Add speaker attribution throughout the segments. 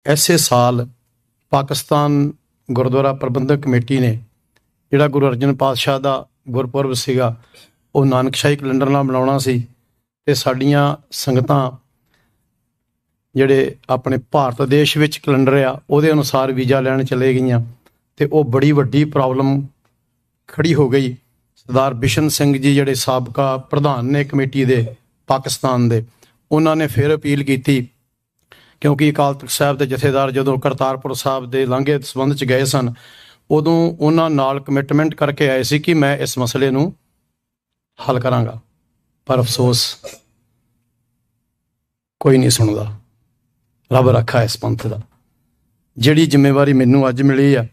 Speaker 1: ਇਸੇ ਸਾਲ ਪਾਕਿਸਤਾਨ ਗੁਰਦੁਆਰਾ ਪ੍ਰਬੰਧਕ ਕਮੇਟੀ ਨੇ ਜਿਹੜਾ ਗੁਰੂ ਅਰਜਨ ਪਾਤਸ਼ਾਹ ਦਾ ਗੁਰਪੁਰਬ ਸੀਗਾ ਉਹ ਨਾਨਕਸ਼ਾਹੀ ਕੈਲੰਡਰ ਨਾਲ ਮਨਾਉਣਾ ਸੀ ਅਤੇ ਸਾਡੀਆਂ ਸੰਗਤਾਂ ਜਿਹੜੇ ਆਪਣੇ ਭਾਰਤ ਦੇਸ਼ ਵਿੱਚ ਕੈਲੰਡਰ ਆ ਉਹਦੇ ਅਨੁਸਾਰ ਵੀਜ਼ਾ ਲੈਣ ਚਲੇ ਗਈਆਂ ਅਤੇ ਉਹ ਬੜੀ ਵੱਡੀ ਪ੍ਰੋਬਲਮ ਖੜੀ ਹੋ ਗਈ। ਸਰਦਾਰ ਬਿਸ਼ਨ ਸਿੰਘ ਜੀ ਜਿਹੜੇ ਸਾਬਕਾ ਪ੍ਰਧਾਨ ਨੇ ਕਮੇਟੀ ਦੇ ਪਾਕਿਸਤਾਨ ਦੇ, ਉਹਨਾਂ ਨੇ ਫਿਰ ਅਪੀਲ ਕੀਤੀ ਕਿਉਂਕਿ ਅਕਾਲ ਤਖ਼ਤ ਸਾਹਿਬ ਦੇ ਜਥੇਦਾਰ ਜਦੋਂ ਕਰਤਾਰਪੁਰ ਸਾਹਿਬ ਦੇ ਲਾਂਘੇ ਸੰਬੰਧ 'ਚ ਗਏ ਸਨ ਉਦੋਂ ਉਹਨਾਂ ਨਾਲ ਕਮਿਟਮੈਂਟ ਕਰਕੇ ਆਏ ਸੀ ਕਿ ਮੈਂ ਇਸ ਮਸਲੇ ਨੂੰ ਹੱਲ ਕਰਾਂਗਾ, ਪਰ ਅਫਸੋਸ ਕੋਈ ਨਹੀਂ ਸੁਣਦਾ। ਰੱਬ ਰੱਖਾ ਇਸ ਪੰਥ ਦਾ। ਜਿਹੜੀ ਜ਼ਿੰਮੇਵਾਰੀ ਮੈਨੂੰ ਅੱਜ ਮਿਲੀ ਆ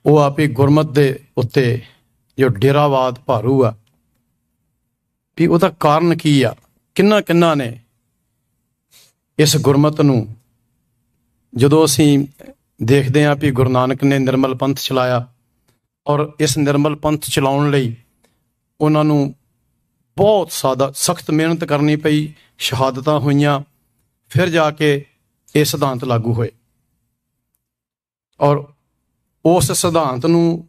Speaker 1: ਉਹ ਆਪ ਹੀ ਗੁਰਮਤ ਦੇ ਉੱਤੇ ਜੋ ਡੇਰਾਵਾਦ ਭਾਰੂ ਆ ਵੀ ਉਹਦਾ ਕਾਰਨ ਕੀ ਆ। ਕਿੰਨਾ ਨੇ ਇਸ ਗੁਰਮਤ ਨੂੰ, ਜਦੋਂ ਅਸੀਂ ਦੇਖਦੇ ਹਾਂ ਵੀ ਗੁਰੂ ਨਾਨਕ ਨੇ ਨਿਰਮਲ ਪੰਥ ਚਲਾਇਆ ਔਰ ਇਸ ਨਿਰਮਲ ਪੰਥ ਚਲਾਉਣ ਲਈ ਉਹਨਾਂ ਨੂੰ ਬਹੁਤ ਸਖਤ ਮਿਹਨਤ ਕਰਨੀ ਪਈ, ਸ਼ਹਾਦਤਾਂ ਹੋਈਆਂ, ਫਿਰ ਜਾ ਕੇ ਇਹ ਸਿਧਾਂਤ ਲਾਗੂ ਹੋਏ ਔਰ ਉਸ ਸਿਧਾਂਤ ਨੂੰ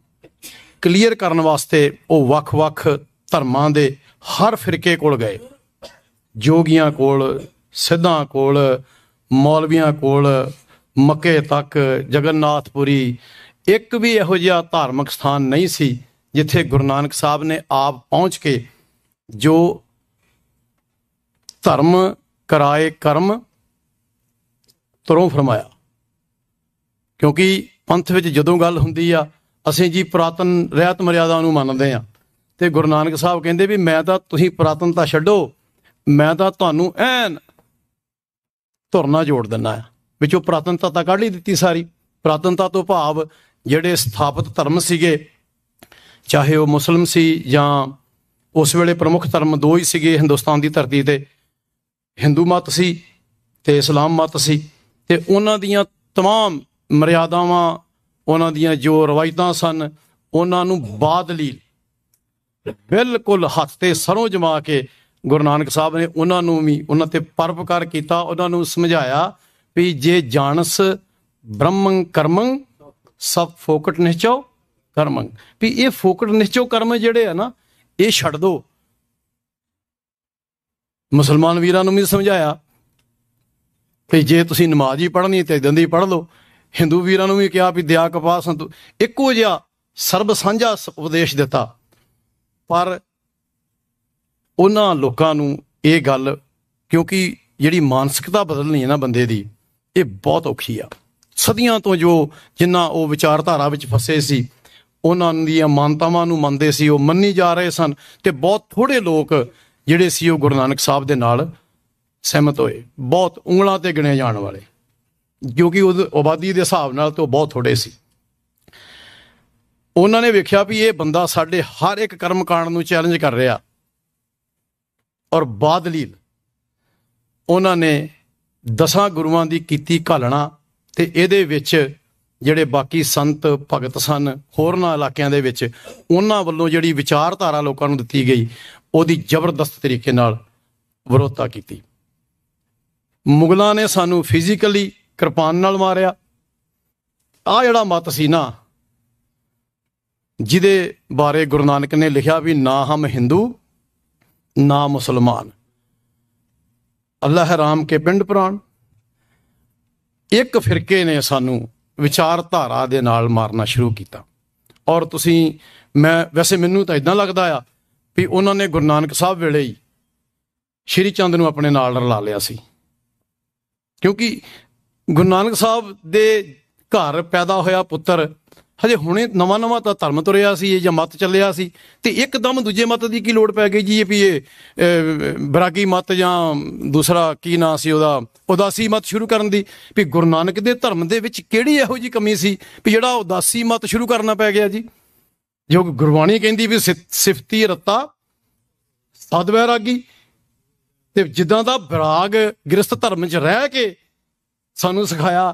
Speaker 1: ਕਲੀਅਰ ਕਰਨ ਵਾਸਤੇ ਉਹ ਵੱਖ-ਵੱਖ ਧਰਮਾਂ ਦੇ ਹਰ ਫਿਰਕੇ ਕੋਲ ਗਏ, ਜੋਗੀਆਂ ਕੋਲ, ਸਿੱਧਾਂ ਕੋਲ, ਮੌਲਵੀਆਂ ਕੋਲ, ਮੱਕੇ ਤੱਕ, ਜਗਨਨਾਥਪੁਰੀ। ਇੱਕ ਵੀ ਇਹੋ ਜਿਹਾ ਧਾਰਮਿਕ ਸਥਾਨ ਨਹੀਂ ਸੀ ਜਿੱਥੇ ਗੁਰੂ ਨਾਨਕ ਸਾਹਿਬ ਨੇ ਆਪ ਪਹੁੰਚ ਕੇ ਜੋ ਧਰਮ ਕਰਾਏ ਕਰਮ ਤੁਰੋਂ ਫਰਮਾਇਆ। ਕਿਉਂਕਿ ਪੰਥ ਵਿੱਚ ਜਦੋਂ ਗੱਲ ਹੁੰਦੀ ਆ ਅਸੀਂ ਜੀ ਪੁਰਾਤਨ ਰਹਿਤ ਮਰਿਆਦਾ ਨੂੰ ਮੰਨਦੇ ਹਾਂ ਅਤੇ ਗੁਰੂ ਨਾਨਕ ਸਾਹਿਬ ਕਹਿੰਦੇ ਵੀ ਮੈਂ ਤਾਂ, ਤੁਸੀਂ ਪੁਰਾਤਨਤਾ ਛੱਡੋ, ਮੈਂ ਤਾਂ ਤੁਹਾਨੂੰ ਐਨ ਧੁਰਨਾ ਜੋੜ ਦਿੰਦਾ ਆ। ਵਿੱਚੋਂ ਪੁਰਾਤਨਤਾ ਤਾਂ ਕੱਢ ਹੀ ਦਿੱਤੀ ਸਾਰੀ। ਪੁਰਾਤਨਤਾ ਤੋਂ ਭਾਵ ਜਿਹੜੇ ਸਥਾਪਿਤ ਧਰਮ ਸੀਗੇ, ਚਾਹੇ ਉਹ ਮੁਸਲਿਮ ਸੀ ਜਾਂ ਉਸ ਵੇਲੇ ਪ੍ਰਮੁੱਖ ਧਰਮ ਦੋ ਹੀ ਸੀਗੇ ਹਿੰਦੁਸਤਾਨ ਦੀ ਧਰਤੀ 'ਤੇ, ਹਿੰਦੂ ਮੱਤ ਸੀ ਅਤੇ ਇਸਲਾਮ ਮੱਤ ਸੀ, ਅਤੇ ਉਹਨਾਂ ਦੀਆਂ ਤਮਾਮ ਮਰਿਆਦਾਵਾਂ, ਉਹਨਾਂ ਦੀਆਂ ਜੋ ਰਵਾਇਤਾਂ ਸਨ, ਉਹਨਾਂ ਨੂੰ ਬਾਦਲੀਲ ਬਿਲਕੁਲ ਹੱਥ 'ਤੇ ਸਰੋਂ ਜਮਾ ਕੇ ਗੁਰੂ ਨਾਨਕ ਸਾਹਿਬ ਨੇ ਉਹਨਾਂ ਨੂੰ ਵੀ ਉਹਨਾਂ 'ਤੇ ਪਰਉਪਕਾਰ ਕੀਤਾ। ਉਹਨਾਂ ਨੂੰ ਸਮਝਾਇਆ ਵੀ ਜੇ ਜਾਣਸ ਬ੍ਰਹਮੰ ਕਰਮੰ ਸਭ ਫੋਕਟ ਨਿਸ਼ਚੋ ਕਰਮੰ, ਵੀ ਇਹ ਫੋਕਟ ਨਿਸ਼ਚੋ ਕਰਮ ਜਿਹੜੇ ਆ ਨਾ ਇਹ ਛੱਡ ਦਿਓ। ਮੁਸਲਮਾਨ ਵੀਰਾਂ ਨੂੰ ਵੀ ਸਮਝਾਇਆ ਵੀ ਜੇ ਤੁਸੀਂ ਨਮਾਜ਼ ਹੀ ਪੜ੍ਹਨੀ ਤਾਂ ਇੱਦਾਂ ਦੀ ਪੜ੍ਹ ਲਓ। ਹਿੰਦੂ ਵੀਰਾਂ ਨੂੰ ਵੀ ਕਿਹਾ ਵੀ ਦਿਆ ਕਪਾਹ ਸੰਤੋ, ਇੱਕੋ ਜਿਹਾ ਸਰਬ ਸਾਂਝਾ ਉਪਦੇਸ਼ ਦਿੱਤਾ। ਪਰ ਉਹਨਾਂ ਲੋਕਾਂ ਨੂੰ ਇਹ ਗੱਲ, ਕਿਉਂਕਿ ਜਿਹੜੀ ਮਾਨਸਿਕਤਾ ਬਦਲਣੀ ਹੈ ਨਾ ਬੰਦੇ ਦੀ, ਇਹ ਬਹੁਤ ਔਖੀ ਆ। ਸਦੀਆਂ ਤੋਂ ਜਿੰਨਾ ਉਹ ਵਿਚਾਰਧਾਰਾ ਵਿੱਚ ਫਸੇ ਸੀ, ਉਹਨਾਂ ਦੀਆਂ ਮਾਨਤਾਵਾਂ ਨੂੰ ਮੰਨਦੇ ਸੀ, ਉਹ ਮੰਨੀ ਜਾ ਰਹੇ ਸਨ ਅਤੇ ਬਹੁਤ ਥੋੜ੍ਹੇ ਲੋਕ ਜਿਹੜੇ ਸੀ ਉਹ ਗੁਰੂ ਨਾਨਕ ਸਾਹਿਬ ਦੇ ਨਾਲ ਸਹਿਮਤ ਹੋਏ। ਬਹੁਤ ਉਂਗਲਾਂ 'ਤੇ ਗਿਣੇ ਜਾਣ ਵਾਲੇ, ਕਿਉਂਕਿ ਉਹ ਆਬਾਦੀ ਦੇ ਹਿਸਾਬ ਨਾਲ ਤਾਂ ਉਹ ਬਹੁਤ ਥੋੜ੍ਹੇ ਸੀ। ਉਹਨਾਂ ਨੇ ਵੇਖਿਆ ਵੀ ਇਹ ਬੰਦਾ ਸਾਡੇ ਹਰ ਇੱਕ ਕਰਮ ਕਾਂਡ ਨੂੰ ਚੈਲੰਜ ਕਰ ਰਿਹਾ ਔਰ ਬਾਦਲੀਲ ਉਹਨਾਂ ਨੇ 10 ਗੁਰੂਆਂ ਦੀ ਕੀਤੀ ਘਾਲਣਾ ਅਤੇ ਇਹਦੇ ਵਿੱਚ ਜਿਹੜੇ ਬਾਕੀ ਸੰਤ ਭਗਤ ਸਨ ਹੋਰਨਾਂ ਇਲਾਕਿਆਂ ਦੇ ਵਿੱਚ, ਉਹਨਾਂ ਵੱਲੋਂ ਜਿਹੜੀ ਵਿਚਾਰਧਾਰਾ ਲੋਕਾਂ ਨੂੰ ਦਿੱਤੀ ਗਈ ਉਹਦੀ ਜ਼ਬਰਦਸਤ ਤਰੀਕੇ ਨਾਲ ਵਿਰੋਧਤਾ ਕੀਤੀ। ਮੁਗਲਾਂ ਨੇ ਸਾਨੂੰ ਫਿਜ਼ੀਕਲੀ ਕਿਰਪਾਨ ਨਾਲ ਮਾਰਿਆ। ਆਹ ਜਿਹੜਾ ਮੱਤ ਸੀ ਨਾ, ਜਿਹਦੇ ਬਾਰੇ ਗੁਰੂ ਨਾਨਕ ਨੇ ਲਿਖਿਆ ਵੀ ਨਾ ਹਮ ਹਿੰਦੂ ਨਾ ਮੁਸਲਮਾਨ, ਅੱਲਾਹ ਰਾਮ ਕੇ ਪਿੰਡ ਪੁਰਾਣ। ਇੱਕ ਫਿਰਕੇ ਨੇ ਸਾਨੂੰ ਵਿਚਾਰਧਾਰਾ ਦੇ ਨਾਲ ਮਾਰਨਾ ਸ਼ੁਰੂ ਕੀਤਾ ਔਰ ਵੈਸੇ ਮੈਨੂੰ ਤਾਂ ਇੱਦਾਂ ਲੱਗਦਾ ਆ ਵੀ ਉਹਨਾਂ ਨੇ ਗੁਰੂ ਨਾਨਕ ਸਾਹਿਬ ਵੇਲੇ ਹੀ ਸ਼੍ਰੀ ਚੰਦ ਨੂੰ ਆਪਣੇ ਨਾਲ ਰਲਾ ਲਿਆ ਸੀ, ਕਿਉਂਕਿ ਗੁਰੂ ਨਾਨਕ ਸਾਹਿਬ ਦੇ ਘਰ ਪੈਦਾ ਹੋਇਆ ਪੁੱਤਰ ਹਜੇ ਹੁਣੇ ਨਵਾਂ ਤਾਂ ਧਰਮ ਤੁਰਿਆ ਸੀ ਜਾਂ ਮੱਤ ਚੱਲਿਆ ਸੀ, ਅਤੇ ਇੱਕਦਮ ਦੂਜੇ ਮੱਤ ਦੀ ਕੀ ਲੋੜ ਪੈ ਗਈ ਜੀ ਵੀ ਇਹ ਬਰਾਗੀ ਮੱਤ ਜਾਂ ਦੂਸਰਾ ਕੀ ਨਾਂ ਸੀ ਉਹਦਾ, ਉਦਾਸੀ ਮੱਤ ਸ਼ੁਰੂ ਕਰਨ ਦੀ। ਵੀ ਗੁਰੂ ਨਾਨਕ ਦੇ ਧਰਮ ਦੇ ਵਿੱਚ ਕਿਹੜੀ ਇਹੋ ਜਿਹੀ ਕਮੀ ਸੀ ਵੀ ਜਿਹੜਾ ਉਦਾਸੀ ਮੱਤ ਸ਼ੁਰੂ ਕਰਨਾ ਪੈ ਗਿਆ ਜੀ। ਜੋ ਗੁਰਬਾਣੀ ਕਹਿੰਦੀ ਵੀ ਸਿਫਤੀ ਰੱਤਾ ਸਦ ਵੈਰਾਗੀ, ਅਤੇ ਜਿੱਦਾਂ ਦਾ ਵਿਰਾਗ ਗ੍ਰਸਥ ਧਰਮ 'ਚ ਰਹਿ ਕੇ ਸਾਨੂੰ ਸਿਖਾਇਆ,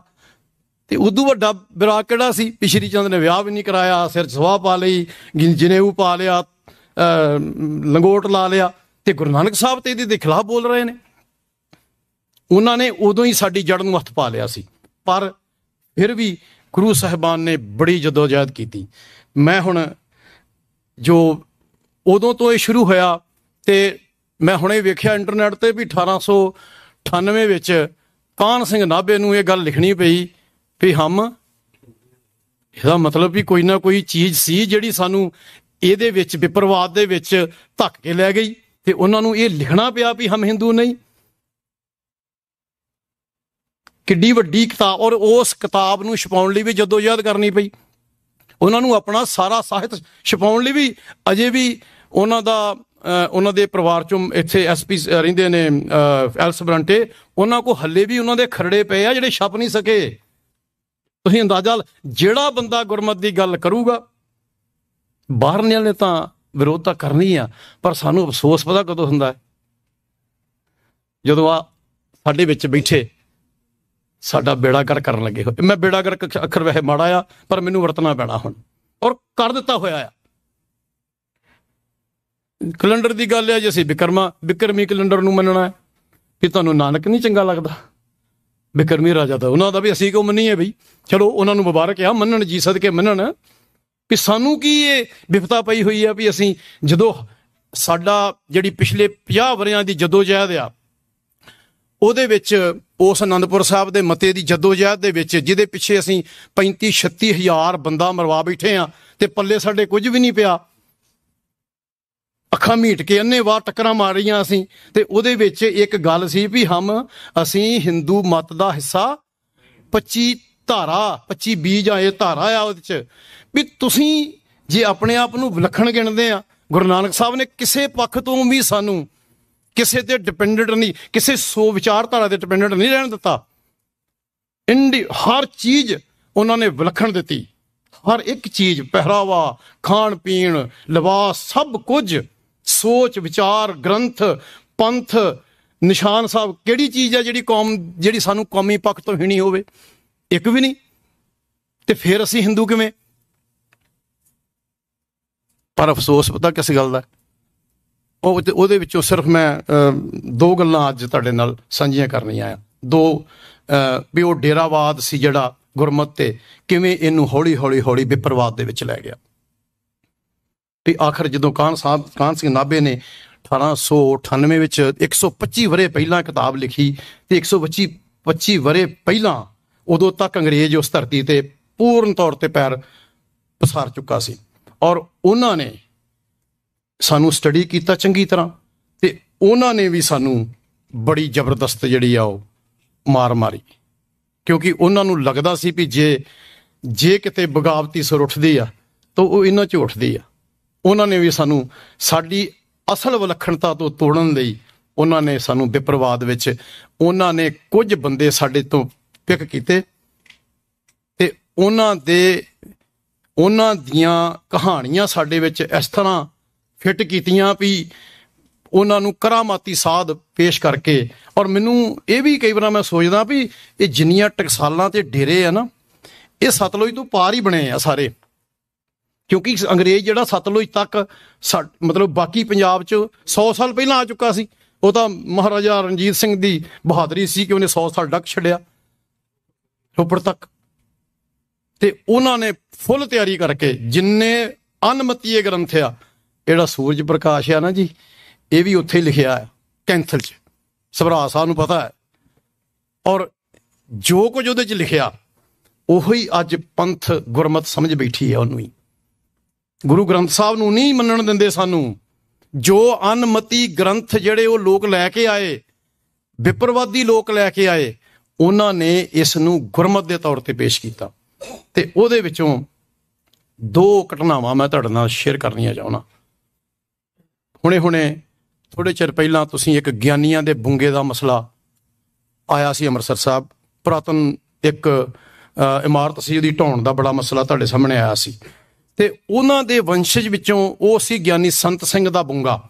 Speaker 1: ਅਤੇ ਉਦੋਂ ਵੱਡਾ ਵਿਰਾਗ ਕਿਹੜਾ ਸੀ ਵੀ ਸ਼੍ਰੀ ਚੰਦ ਨੇ ਵਿਆਹ ਵੀ ਨਹੀਂ ਕਰਾਇਆ, ਸਿਰ 'ਚ ਸਵਾਹ ਪਾ ਲਈ, ਜਨੇਊ ਪਾ ਲਿਆ, ਲੰਗੋਟ ਲਾ ਲਿਆ, ਅਤੇ ਗੁਰੂ ਨਾਨਕ ਸਾਹਿਬ ਤੇ ਇਹਦੇ ਦੇ ਖਿਲਾਫ ਬੋਲ ਰਹੇ ਨੇ। ਉਹਨਾਂ ਨੇ ਉਦੋਂ ਹੀ ਸਾਡੀ ਜੜ ਨੂੰ ਹੱਥ ਪਾ ਲਿਆ ਸੀ। ਪਰ ਫਿਰ ਵੀ ਗੁਰੂ ਸਾਹਿਬਾਨ ਨੇ ਬੜੀ ਜਦੋਜਹਿਦ ਕੀਤੀ। ਮੈਂ ਹੁਣ ਜੋ ਉਦੋਂ ਤੋਂ ਇਹ ਸ਼ੁਰੂ ਹੋਇਆ, ਤੇ ਮੈਂ ਹੁਣੇ ਵੇਖਿਆ ਇੰਟਰਨੈਟ ਤੇ ਵੀ 1898 ਵਿੱਚ ਕਾਹਨ ਸਿੰਘ ਨਾਭੇ ਨੂੰ ਇਹ ਗੱਲ ਲਿਖਣੀ ਪਈ ਵੀ ਇਹਦਾ ਮਤਲਬ ਵੀ ਕੋਈ ਨਾ ਕੋਈ ਚੀਜ਼ ਸੀ ਜਿਹੜੀ ਸਾਨੂੰ ਇਹਦੇ ਵਿੱਚ ਵਿਪਰਵਾਦ ਦੇ ਵਿੱਚ ਧੱਕ ਕੇ ਲੈ ਗਈ, ਤੇ ਉਹਨਾਂ ਨੂੰ ਇਹ ਲਿਖਣਾ ਪਿਆ ਵੀ ਹਮ ਹਿੰਦੂ ਨਹੀਂ। ਕਿੱਡੀ ਵੱਡੀ ਕਿਤਾਬ, ਔਰ ਉਸ ਕਿਤਾਬ ਨੂੰ ਛਪਾਉਣ ਲਈ ਵੀ ਜਦੋਜਹਿਦ ਕਰਨੀ ਪਈ। ਉਹਨਾਂ ਨੂੰ ਆਪਣਾ ਸਾਰਾ ਸਾਹਿਤ ਛਪਾਉਣ ਲਈ ਵੀ ਅਜੇ ਵੀ ਉਹਨਾਂ ਦੇ ਪਰਿਵਾਰ ਚੋਂ ਇੱਥੇ SP ਰਹਿੰਦੇ ਨੇ ਐਲਸ ਬਰੰਟੇ, ਉਹਨਾਂ ਕੋਲ ਹੱਲੇ ਵੀ ਉਹਨਾਂ ਦੇ ਖਰੜੇ ਪਏ ਆ ਜਿਹੜੇ ਛਪ ਨਹੀਂ ਸਕੇ। ਤੁਸੀਂ ਅੰਦਾਜ਼ਾ, ਜਿਹੜਾ ਬੰਦਾ ਗੁਰਮਤ ਦੀ ਗੱਲ ਕਰੂਗਾ, ਬਾਹਰਲਿਆਂ ਨੇ ਤਾਂ ਵਿਰੋਧਤਾ ਕਰਨੀ ਆ, ਪਰ ਸਾਨੂੰ ਅਫਸੋਸ ਪਤਾ ਕਦੋਂ ਹੁੰਦਾ ਹੈ? ਜਦੋਂ ਸਾਡੇ ਵਿੱਚ ਬੈਠੇ ਸਾਡਾ ਬੇੜਾ ਗਰਕ ਕਰਨ ਲੱਗੇ ਹੋਏ। ਮੈਂ ਬੇੜਾ ਗਰਕ ਅੱਖਰ ਵੈਸੇ ਮਾੜਾ ਆ, ਪਰ ਮੈਨੂੰ ਵਰਤਣਾ ਪੈਣਾ ਹੁਣ, ਔਰ ਕਰ ਦਿੱਤਾ ਹੋਇਆ ਆ। ਕੈਲੰਡਰ ਦੀ ਗੱਲ ਹੈ ਜੀ, ਅਸੀਂ ਬਿਕਰਮੀ ਕੈਲੰਡਰ ਨੂੰ ਮੰਨਣਾ ਹੈ। ਵੀ ਤੁਹਾਨੂੰ ਨਾਨਕ ਨਹੀਂ ਚੰਗਾ ਲੱਗਦਾ? ਬਿਕਰਮੀ ਰਾਜਾ ਦਾ ਉਹਨਾਂ ਦਾ ਵੀ ਅਸੀਂ ਕਿਉਂ ਮੰਨੀਏ ਬਈ? ਚਲੋ ਉਹਨਾਂ ਨੂੰ ਮੁਬਾਰਕ ਆ, ਮੰਨਣ ਜੀ, ਸਦਕੇ ਮੰਨਣ। ਵੀ ਸਾਨੂੰ ਕੀ ਇਹ ਵਿਪਤਾ ਪਈ ਹੋਈ ਆ ਵੀ ਅਸੀਂ ਜਦੋਂ ਸਾਡਾ ਜਿਹੜੀ ਪਿਛਲੇ 50 ਵਰ੍ਹਿਆਂ ਦੀ ਜਦੋਜਹਿਦ ਆ, ਉਹਦੇ ਵਿੱਚ ਉਸ ਅਨੰਦਪੁਰ ਸਾਹਿਬ ਦੇ ਮਤੇ ਦੀ ਜਦੋਜਹਿਦ ਦੇ ਵਿੱਚ, ਜਿਹਦੇ ਪਿੱਛੇ ਅਸੀਂ 35-36 ਹਜ਼ਾਰ ਬੰਦਾ ਮਰਵਾ ਬੈਠੇ ਆ, ਤੇ ਪੱਲੇ ਸਾਡੇ ਕੁਝ ਵੀ ਨਹੀਂ ਪਿਆ। ਅੱਖਾਂ ਮੀਟ ਕੇ ਅੰਨ੍ਹੇਵਾਹ ਟੱਕਰਾਂ ਮਾਰ ਰਹੀਆਂ ਅਸੀਂ, ਤੇ ਉਹਦੇ ਵਿੱਚ ਇੱਕ ਗੱਲ ਸੀ ਵੀ ਅਸੀਂ ਹਿੰਦੂ ਮਤ ਦਾ ਹਿੱਸਾ 25 ਜਾਂ ਇਹ ਧਾਰਾ ਆ, ਉਹਦੇ 'ਚ ਵੀ ਤੁਸੀਂ ਜੇ ਆਪਣੇ ਆਪ ਨੂੰ ਵਿਲੱਖਣ ਗਿਣਦੇ ਆ, ਗੁਰੂ ਨਾਨਕ ਸਾਹਿਬ ਨੇ ਕਿਸੇ ਪੱਖ ਤੋਂ ਵੀ ਸਾਨੂੰ ਕਿਸੇ ਤੇ ਡਿਪੈਂਡੈਂਟ ਨਹੀਂ, ਕਿਸੇ ਵਿਚਾਰਧਾਰਾ ਤੇ ਡਿਪੈਂਡੈਂਟ ਨਹੀਂ ਰਹਿਣ ਦਿੱਤਾ। ਹਰ ਚੀਜ਼ ਉਹਨਾਂ ਨੇ ਵਿਲੱਖਣ ਦਿੱਤੀ, ਹਰ ਇੱਕ ਚੀਜ਼, ਪਹਿਰਾਵਾ, ਖਾਣ ਪੀਣ, ਲਿਬਾਸ, ਸਭ ਕੁਝ, ਸੋਚ ਵਿਚਾਰ, ਗ੍ਰੰਥ, ਪੰਥ, ਨਿਸ਼ਾਨ ਸਾਹਿਬ। ਕਿਹੜੀ ਚੀਜ਼ ਆ ਜਿਹੜੀ ਸਾਨੂੰ ਕੌਮੀ ਪੱਖ ਤੋਂ ਹੀਣੀ ਹੋਵੇ? ਇੱਕ ਵੀ ਨਹੀਂ। ਤੇ ਫਿਰ ਅਸੀਂ ਹਿੰਦੂ ਕਿਵੇਂ? ਪਰ ਅਫਸੋਸ ਪਤਾ ਕਿਸ ਗੱਲ ਦਾ? ਉਹਦੇ ਵਿੱਚੋਂ ਸਿਰਫ ਮੈਂ 2 ਗੱਲਾਂ ਅੱਜ ਤੁਹਾਡੇ ਨਾਲ ਸਾਂਝੀਆਂ ਕਰਨੀਆਂ ਆ। 2 ਵੀ ਉਹ ਡੇਰਾਵਾਦ ਸੀ ਜਿਹੜਾ ਗੁਰਮਤ ਤੇ, ਕਿਵੇਂ ਇਹਨੂੰ ਹੌਲੀ ਵਿਪਰਵਾਦ ਦੇ ਵਿੱਚ ਲੈ ਗਿਆ। ਵੀ ਆਖਰ ਜਦੋਂ ਕਾਹਨ ਸਿੰਘ ਨਾਭੇ ਨੇ 1898 ਵਿੱਚ 125 ਵਰ੍ਹੇ ਪਹਿਲਾਂ ਕਿਤਾਬ ਲਿਖੀ, ਤੇ 125 ਵਰ੍ਹੇ ਪਹਿਲਾਂ ਉਦੋਂ ਤੱਕ ਅੰਗਰੇਜ਼ ਉਸ ਧਰਤੀ ਤੇ ਪੂਰਨ ਤੌਰ ਤੇ ਪੈਰ ਪਸਾਰ ਚੁੱਕਾ ਸੀ, ਔਰ ਉਹਨਾਂ ਨੇ ਸਾਨੂੰ ਸਟੱਡੀ ਕੀਤਾ ਚੰਗੀ ਤਰ੍ਹਾਂ, ਤੇ ਉਹਨਾਂ ਨੇ ਵੀ ਸਾਨੂੰ ਬੜੀ ਜ਼ਬਰਦਸਤ ਜਿਹੜੀ ਆ ਉਹ ਮਾਰ ਮਾਰੀ, ਕਿਉਂਕਿ ਉਹਨਾਂ ਨੂੰ ਲੱਗਦਾ ਸੀ ਵੀ ਜੇ ਕਿਤੇ ਬਗਾਵਤੀ ਸੁਰ ਉੱਠਦੀ ਆ ਤਾਂ ਉਹ ਇਹਨਾਂ 'ਚ ਉੱਠਦੀ ਆ। ਉਹਨਾਂ ਨੇ ਵੀ ਸਾਨੂੰ ਸਾਡੀ ਅਸਲ ਵਿਲੱਖਣਤਾ ਤੋਂ ਤੋੜਨ ਲਈ ਉਹਨਾਂ ਨੇ ਸਾਨੂੰ ਵਿਪਰਵਾਦ ਵਿੱਚ ਉਹਨਾਂ ਨੇ ਕੁਝ ਬੰਦੇ ਸਾਡੇ ਤੋਂ ਪਿਕ ਕੀਤੇ, ਤੇ ਉਹਨਾਂ ਦੀਆਂ ਕਹਾਣੀਆਂ ਸਾਡੇ ਵਿੱਚ ਇਸ ਤਰ੍ਹਾਂ ਫਿੱਟ ਕੀਤੀਆਂ ਵੀ ਉਹਨਾਂ ਨੂੰ ਕਰਾਮਾਤੀ ਸਾਧ ਪੇਸ਼ ਕਰਕੇ। ਔਰ ਮੈਨੂੰ ਇਹ ਵੀ ਕਈ ਵਾਰ ਮੈਂ ਸੋਚਦਾ ਵੀ ਇਹ ਜਿੰਨੀਆਂ ਟਕਸਾਲਾਂ ਤੇ ਡੇਰੇ ਆ ਨਾ, ਇਹ ਸਤਲੁਜ ਤੋਂ ਪਾਰ ਹੀ ਬਣੇ ਆ ਸਾਰੇ, ਕਿਉਂਕਿ ਅੰਗਰੇਜ਼ ਜਿਹੜਾ ਸਤਲੁਜ ਤੱਕ ਮਤਲਬ ਬਾਕੀ ਪੰਜਾਬ 'ਚ 100 ਸਾਲ ਪਹਿਲਾਂ ਆ ਚੁੱਕਾ ਸੀ। ਉਹ ਤਾਂ ਮਹਾਰਾਜਾ ਰਣਜੀਤ ਸਿੰਘ ਦੀ ਬਹਾਦਰੀ ਸੀ ਕਿ ਉਹਨੇ 100 ਸਾਲ ਡੱਕ ਛੱਡਿਆ ਰੋਪੜ ਤੱਕ, ਤੇ ਉਹਨਾਂ ਨੇ ਫੁੱਲ ਤਿਆਰੀ ਕਰਕੇ ਜਿੰਨੇ ਅਨਮਤੀਏ ਗ੍ਰੰਥ ਆ, ਜਿਹੜਾ ਸੂਰਜ ਪ੍ਰਕਾਸ਼ ਆ ਨਾ ਜੀ, ਇਹ ਵੀ ਉੱਥੇ ਲਿਖਿਆ ਹੈ ਕੈਂਥਲ 'ਚ, ਸਭਰਾ ਸਾਹਿਬ ਨੂੰ ਪਤਾ ਹੈ। ਔਰ ਜੋ ਕੁਝ ਉਹਦੇ 'ਚ ਲਿਖਿਆ ਉਹੀ ਅੱਜ ਪੰਥ ਗੁਰਮਤ ਸਮਝ ਬੈਠੀ ਹੈ ਉਹਨੂੰ ਹੀ। ਗੁਰੂ ਗ੍ਰੰਥ ਸਾਹਿਬ ਨੂੰ ਨਹੀਂ ਮੰਨਣ ਦਿੰਦੇ ਸਾਨੂੰ। ਜੋ ਅਨਮਤੀ ਗ੍ਰੰਥ ਜਿਹੜੇ ਉਹ ਲੋਕ ਲੈ ਕੇ ਆਏ, ਵਿਪਰਵਾਦੀ ਲੋਕ ਲੈ ਕੇ ਆਏ, ਉਹਨਾਂ ਨੇ ਇਸ ਨੂੰ ਗੁਰਮਤ ਦੇ ਤੌਰ ਤੇ ਪੇਸ਼ ਕੀਤਾ। ਤੇ ਉਹਦੇ ਵਿੱਚੋਂ 2 ਘਟਨਾਵਾਂ ਮੈਂ ਤੁਹਾਡੇ ਨਾਲ ਸ਼ੇਅਰ ਕਰਨੀਆਂ ਚਾਹੁੰਦਾ। ਹੁਣੇ ਥੋੜ੍ਹੇ ਚਿਰ ਪਹਿਲਾਂ ਤੁਸੀਂ ਇੱਕ ਗਿਆਨੀਆਂ ਦੇ ਬੁੰਗੇ ਦਾ ਮਸਲਾ ਆਇਆ ਸੀ ਅੰਮ੍ਰਿਤਸਰ ਸਾਹਿਬ, ਪੁਰਾਤਨ ਇੱਕ ਇਮਾਰਤ ਸੀ, ਉਹਦੀ ਢਾਉਣ ਦਾ ਬੜਾ ਮਸਲਾ ਤੁਹਾਡੇ ਸਾਹਮਣੇ ਆਇਆ ਸੀ। ਤੇ ਉਹਨਾਂ ਦੇ ਵੰਸ਼ਜ ਵਿੱਚੋਂ ਉਹ ਸੀ ਗਿਆਨੀ ਸੰਤ ਸਿੰਘ ਦਾ ਬੁੰਗਾ,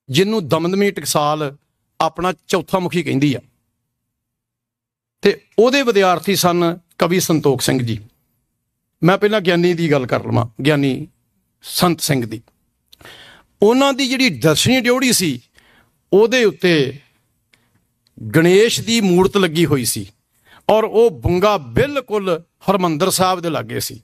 Speaker 1: ਜਿਹਨੂੰ ਦਮਦਮੀ ਟਕਸਾਲ ਆਪਣਾ ਚੌਥਾ ਮੁਖੀ ਕਹਿੰਦੀ ਆ, ਤੇ ਉਹਦੇ ਵਿਦਿਆਰਥੀ ਸਨ ਕਵੀ ਸੰਤੋਖ ਸਿੰਘ ਜੀ। ਮੈਂ ਪਹਿਲਾਂ ਗਿਆਨੀ ਦੀ ਗੱਲ ਕਰ ਲਵਾਂ, ਗਿਆਨੀ ਸੰਤ ਸਿੰਘ ਦੀ। ਉਹਨਾਂ ਦੀ ਜਿਹੜੀ ਦਰਸ਼ਨੀ ਡਿਊਟੀ ਸੀ, ਉਹਦੇ ਉੱਤੇ ਗਣੇਸ਼ ਦੀ ਮੂਰਤ ਲੱਗੀ ਹੋਈ ਸੀ ਔਰ ਉਹ ਬੁੰਗਾ ਬਿਲਕੁਲ ਹਰਿਮੰਦਰ ਸਾਹਿਬ ਦੇ ਲਾਗੇ ਸੀ।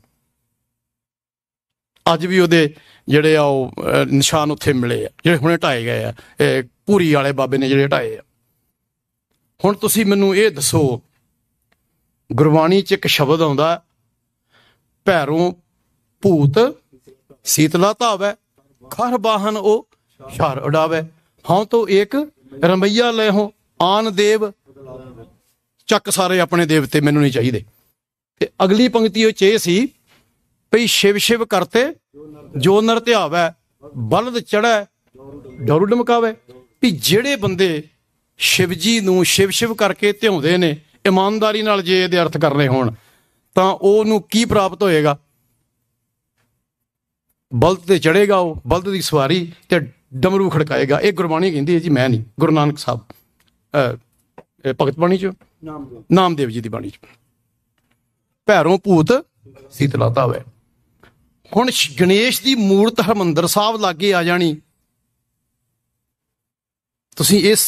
Speaker 1: ਅੱਜ ਵੀ ਉਹਦੇ ਜਿਹੜੇ ਆ ਉਹ ਨਿਸ਼ਾਨ ਉੱਥੇ ਮਿਲੇ ਆ, ਜਿਹੜੇ ਹੁਣੇ ਢਾਏ ਗਏ ਆ, ਇਹ ਭੂਰੀ ਵਾਲੇ ਬਾਬੇ ਨੇ ਜਿਹੜੇ ਢਾਏ ਆ। ਹੁਣ ਤੁਸੀਂ ਮੈਨੂੰ ਇਹ ਦੱਸੋ, ਗੁਰਬਾਣੀ 'ਚ ਇੱਕ ਸ਼ਬਦ ਆਉਂਦਾ, ਭੈਰੋਂ ਭੂਤ ਸੀਤਲਾ ਧਾਵੈ, ਖਰ ਬਾਹਨ ਉਹ ਸ਼ਰ ਉਡਾਵੇ, ਹਾਂ ਤੋਂ ਏਕ ਰਮਈਆ ਲੈ ਹੋ ਆਨ ਦੇਵ, ਚੱਕ ਸਾਰੇ ਆਪਣੇ ਦੇਵਤੇ ਮੈਨੂੰ ਨਹੀਂ ਚਾਹੀਦੇ। ਤੇ ਅਗਲੀ ਪੰਕਤੀ ਉਹ 'ਚ ਇਹ ਸੀ ਭਈ ਸ਼ਿਵ ਸ਼ਿਵ ਕਰਤੇ ਜੋ ਨਰ ਧਿਆਵੈ, ਬਲਦ ਚੜ੍ਹੈ ਡੋਰੂ ਡਮਕਾਵੇ। ਵੀ ਜਿਹੜੇ ਬੰਦੇ ਸ਼ਿਵ ਜੀ ਨੂੰ ਸ਼ਿਵ ਸ਼ਿਵ ਕਰਕੇ ਧਿਆਉਂਦੇ ਨੇ, ਇਮਾਨਦਾਰੀ ਨਾਲ ਜੇ ਇਹਦੇ ਅਰਥ ਕਰਨੇ ਹੋਣ ਤਾਂ ਉਹਨੂੰ ਕੀ ਪ੍ਰਾਪਤ ਹੋਏਗਾ? ਬਲਦ ਤੇ ਚੜ੍ਹੇਗਾ, ਉਹ ਬਲਦ ਦੀ ਸਵਾਰੀ ਤੇ ਡਮਰੂ ਖੜਕਾਏਗਾ। ਇਹ ਗੁਰਬਾਣੀ ਕਹਿੰਦੀ ਹੈ ਜੀ, ਮੈਂ ਨਹੀਂ। ਗੁਰੂ ਨਾਨਕ ਸਾਹਿਬ ਭਗਤ ਬਾਣੀ 'ਚ, ਨਾਮਦੇਵ ਜੀ ਦੀ ਬਾਣੀ 'ਚ, ਭੈਰੋਂ ਭੂਤ ਸੀਤਲਾ ਧਾਵੈ। ਹੁਣ ਗਣੇਸ਼ ਦੀ ਮੂਰਤ ਹਰਿਮੰਦਰ ਸਾਹਿਬ ਲਾਗੇ ਆ ਜਾਣੀ, ਤੁਸੀਂ ਇਸ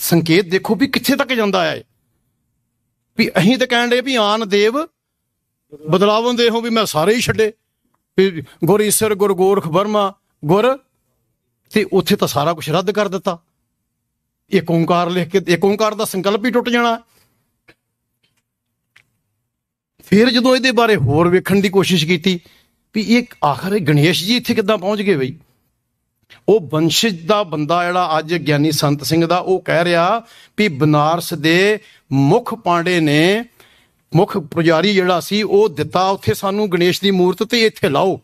Speaker 1: ਸੰਕੇਤ ਦੇਖੋ ਵੀ ਕਿੱਥੇ ਤੱਕ ਜਾਂਦਾ ਹੈ। ਵੀ ਅਸੀਂ ਤਾਂ ਕਹਿਣ ਦੇ ਵੀ ਆਨ ਦੇਵ ਬਦਲਾਵਨ ਦੇ ਹੋ, ਵੀ ਮੈਂ ਸਾਰੇ ਹੀ ਛੱਡੇ, ਵੀ ਗੁਰ ਈਸਰ ਗੁਰ ਗੋਰਖ ਬਰਮਾ ਗੁਰ, ਤੇ ਉੱਥੇ ਤਾਂ ਸਾਰਾ ਕੁਛ ਰੱਦ ਕਰ ਦਿੱਤਾ। ਇੱਕ ਓਂਕਾਰ ਲਿਖ ਕੇ ਇੱਕ ਓਂਕਾਰ ਦਾ ਸੰਕਲਪ ਹੀ ਟੁੱਟ ਜਾਣਾ। ਫਿਰ ਜਦੋਂ ਇਹਦੇ ਬਾਰੇ ਹੋਰ ਵੇਖਣ ਦੀ ਕੋਸ਼ਿਸ਼ ਕੀਤੀ ਵੀ ਇਹ ਆਖਰ ਗਣੇਸ਼ ਜੀ ਇੱਥੇ ਕਿੱਦਾਂ ਪਹੁੰਚ ਗਏ ਬਈ, ਉਹ ਵੰਸ਼ਜ ਦਾ ਬੰਦਾ ਜਿਹੜਾ ਅੱਜ ਗਿਆਨੀ ਸੰਤ ਸਿੰਘ ਦਾ, ਉਹ ਕਹਿ ਰਿਹਾ ਵੀ ਬਨਾਰਸ ਦੇ ਮੁੱਖ ਪਾਂਡੇ ਨੇ, ਮੁੱਖ ਪੁਜਾਰੀ ਜਿਹੜਾ ਸੀ, ਉਹ ਦਿੱਤਾ ਉੱਥੇ ਸਾਨੂੰ ਗਣੇਸ਼ ਦੀ ਮੂਰਤ, ਤੇ ਇੱਥੇ ਲਾਓ।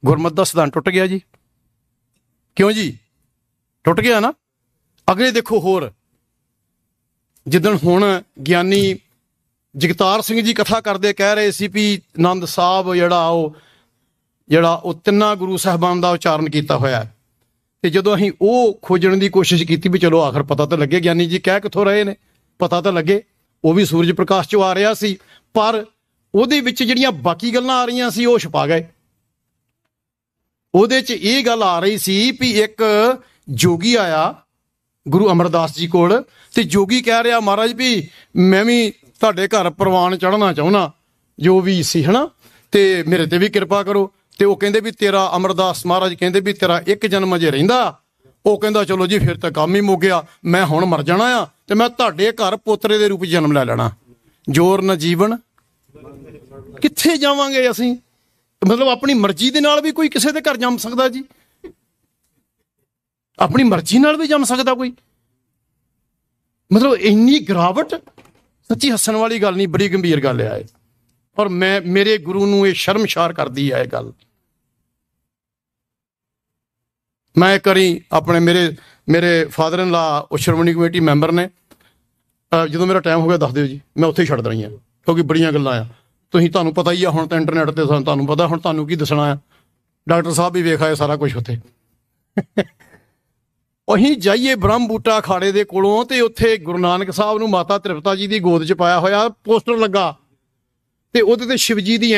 Speaker 1: ਗੁਰਮਤਿ ਦਾ ਸਿਧਾਂਤ ਟੁੱਟ ਗਿਆ ਜੀ। ਕਿਉਂ ਜੀ? ਟੁੱਟ ਗਿਆ ਨਾ। ਅਗਲੇ ਦੇਖੋ ਹੋਰ, ਜਿੱਦਣ ਹੁਣ ਗਿਆਨੀ ਜਗਤਾਰ ਸਿੰਘ ਜੀ ਕਥਾ ਕਰਦੇ ਕਹਿ ਰਹੇ ਸੀ ਵੀ ਆਨੰਦ ਸਾਹਿਬ ਜਿਹੜਾ ਉਹ ਤਿੰਨਾਂ ਗੁਰੂ ਸਾਹਿਬਾਨ ਦਾ ਉਚਾਰਨ ਕੀਤਾ ਹੋਇਆ। ਤੇ ਜਦੋਂ ਅਸੀਂ ਉਹ ਖੋਜਣ ਦੀ ਕੋਸ਼ਿਸ਼ ਕੀਤੀ ਵੀ ਚਲੋ ਆਖਰ ਪਤਾ ਤਾਂ ਲੱਗੇ ਗਿਆਨੀ ਜੀ ਕਹਿ ਕਿੱਥੋਂ ਰਹੇ ਨੇ, ਪਤਾ ਤਾਂ ਲੱਗੇ। ਉਹ ਵੀ ਸੂਰਜ ਪ੍ਰਕਾਸ਼ 'ਚੋਂ ਆ ਰਿਹਾ ਸੀ, ਪਰ ਉਹਦੇ ਵਿੱਚ ਜਿਹੜੀਆਂ ਬਾਕੀ ਗੱਲਾਂ ਆ ਰਹੀਆਂ ਸੀ ਉਹ ਛੁਪਾ ਗਏ। ਉਹਦੇ 'ਚ ਇਹ ਗੱਲ ਆ ਰਹੀ ਸੀ ਵੀ ਇੱਕ ਜੋਗੀ ਆਇਆ ਗੁਰੂ ਅਮਰਦਾਸ ਜੀ ਕੋਲ, ਤੇ ਜੋਗੀ ਕਹਿ ਰਿਹਾ ਮਹਾਰਾਜ ਵੀ ਮੈਂ ਵੀ ਤੁਹਾਡੇ ਘਰ ਪ੍ਰਵਾਨ ਚੜ੍ਹਨਾ ਚਾਹੁੰਦਾ, ਜੋ ਵੀ ਸੀ ਹਨਾ, ਤੇ ਮੇਰੇ ਤੇ ਵੀ ਕਿਰਪਾ ਕਰੋ। ਤੇ ਉਹ ਕਹਿੰਦੇ ਵੀ ਤੇਰਾ ਅਮਰਦਾਸ ਮਹਾਰਾਜ ਕਹਿੰਦੇ ਵੀ ਤੇਰਾ ਇੱਕ ਜਨਮ ਅਜੇ ਰਹਿੰਦਾ। ਉਹ ਕਹਿੰਦਾ ਚਲੋ ਜੀ ਫਿਰ ਤਾਂ ਕੰਮ ਹੀ ਮੁੱਕ ਗਿਆ, ਮੈਂ ਹੁਣ ਮਰ ਜਾਣਾ ਆ ਤੇ ਮੈਂ ਤੁਹਾਡੇ ਘਰ ਪੋਤਰੇ ਦੇ ਰੂਪ 'ਚ ਜਨਮ ਲੈ ਲੈਣਾ। ਜੋਰ ਨਾ ਜੀਵਨ, ਕਿੱਥੇ ਜਾਵਾਂਗੇ ਅਸੀਂ? ਮਤਲਬ ਆਪਣੀ ਮਰਜ਼ੀ ਦੇ ਨਾਲ ਵੀ ਕੋਈ ਕਿਸੇ ਦੇ ਘਰ ਜੰਮ ਸਕਦਾ ਜੀ? ਆਪਣੀ ਮਰਜ਼ੀ ਨਾਲ ਵੀ ਜੰਮ ਸਕਦਾ ਕੋਈ? ਮਤਲਬ ਇੰਨੀ ਗਿਰਾਵਟ, ਸੱਚੀ ਹੱਸਣ ਵਾਲੀ ਗੱਲ ਨਹੀਂ, ਬੜੀ ਗੰਭੀਰ ਗੱਲ ਹੈ। ਔਰ ਮੇਰੇ ਗੁਰੂ ਨੂੰ ਇਹ ਸ਼ਰਮਸ਼ਾਰ ਕਰਦੀ ਹੈ ਇਹ ਗੱਲ। ਮੈਂ ਇੱਕ ਵਾਰੀ ਆਪਣੇ ਮੇਰੇ ਫਾਦਰ ਇਨ ਲਾ ਉਹ ਸ਼੍ਰੋਮਣੀ ਕਮੇਟੀ ਮੈਂਬਰ ਨੇ, ਜਦੋਂ ਮੇਰਾ ਟਾਈਮ ਹੋ ਗਿਆ ਦੱਸ ਦਿਓ ਜੀ, ਮੈਂ ਉੱਥੇ ਹੀ ਛੱਡ ਦੇਣੀ ਆ, ਕਿਉਂਕਿ ਬੜੀਆਂ ਗੱਲਾਂ ਆ। ਤੁਹਾਨੂੰ ਪਤਾ ਹੀ ਆ ਹੁਣ ਤਾਂ ਇੰਟਰਨੈਟ ਤੇ ਤੁਹਾਨੂੰ ਪਤਾ, ਹੁਣ ਤੁਹਾਨੂੰ ਕੀ ਦੱਸਣਾ ਆ। ਡਾਕਟਰ ਸਾਹਿਬ ਵੀ ਵੇਖ ਆਏ ਸਾਰਾ ਕੁਛ ਉੱਥੇ। ਅਸੀਂ ਜਾਈਏ ਬ੍ਰਹਮ ਬੂਟਾ ਅਖਾੜੇ ਦੇ ਕੋਲੋਂ, ਤੇ ਉੱਥੇ ਗੁਰੂ ਨਾਨਕ ਸਾਹਿਬ ਨੂੰ ਮਾਤਾ ਤ੍ਰਿਪਤਾ ਜੀ ਦੀ ਗੋਦ 'ਚ ਪਾਇਆ ਹੋਇਆ ਪੋਸਟਰ ਲੱਗਾ, ਤੇ ਉਹਦੇ ਤੇ ਸ਼ਿਵ ਜੀ ਦੀ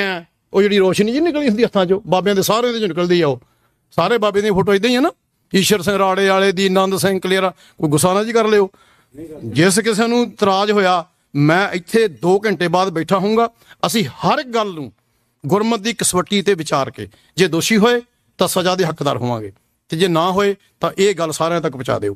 Speaker 1: ਉਹ ਜਿਹੜੀ ਰੋਸ਼ਨੀ ਜੀ ਨਿਕਲੀ ਹੁੰਦੀ ਹੱਥਾਂ 'ਚੋਂ, ਬਾਬਿਆਂ ਦੇ ਸਾਰਿਆਂ ਦੇ 'ਚ ਨਿਕਲਦੀ ਆ। ਉਹ ਸਾਰੇ ਬਾਬੇ ਦੀਆਂ ਫੋਟੋ ਏਦਾਂ ਹੀ ਆ ਨਾ, ਈਸ਼ਰ ਸਿੰਘ ਰਾੜੇ ਵਾਲੇ ਦੀ, ਆਨੰਦ ਸਿੰਘ ਕਲੇਰਾ। ਕੋਈ ਗੁੱਸਾ ਨਾ ਜੀ ਕਰ ਲਿਓ। ਜਿਸ ਕਿਸੇ ਨੂੰ ਇਤਰਾਜ਼ ਹੋਇਆ, ਮੈਂ ਇੱਥੇ 2 ਘੰਟੇ ਬਾਅਦ ਬੈਠਾ ਹੋਊਂਗਾ। ਅਸੀਂ ਹਰ ਗੱਲ ਨੂੰ ਗੁਰਮਤਿ ਦੀ ਕਸਵੱਟੀ ਤੇ ਵਿਚਾਰ ਕੇ, ਜੇ ਦੋਸ਼ੀ ਹੋਏ ਤਾਂ ਸਜ਼ਾ ਦੇ ਹੱਕਦਾਰ ਹੋਵਾਂਗੇ, ਤੇ ਜੇ ਨਾ ਹੋਏ ਤਾਂ ਇਹ ਗੱਲ ਸਾਰਿਆਂ ਤੱਕ ਪਹੁੰਚਾ ਦਿਓ।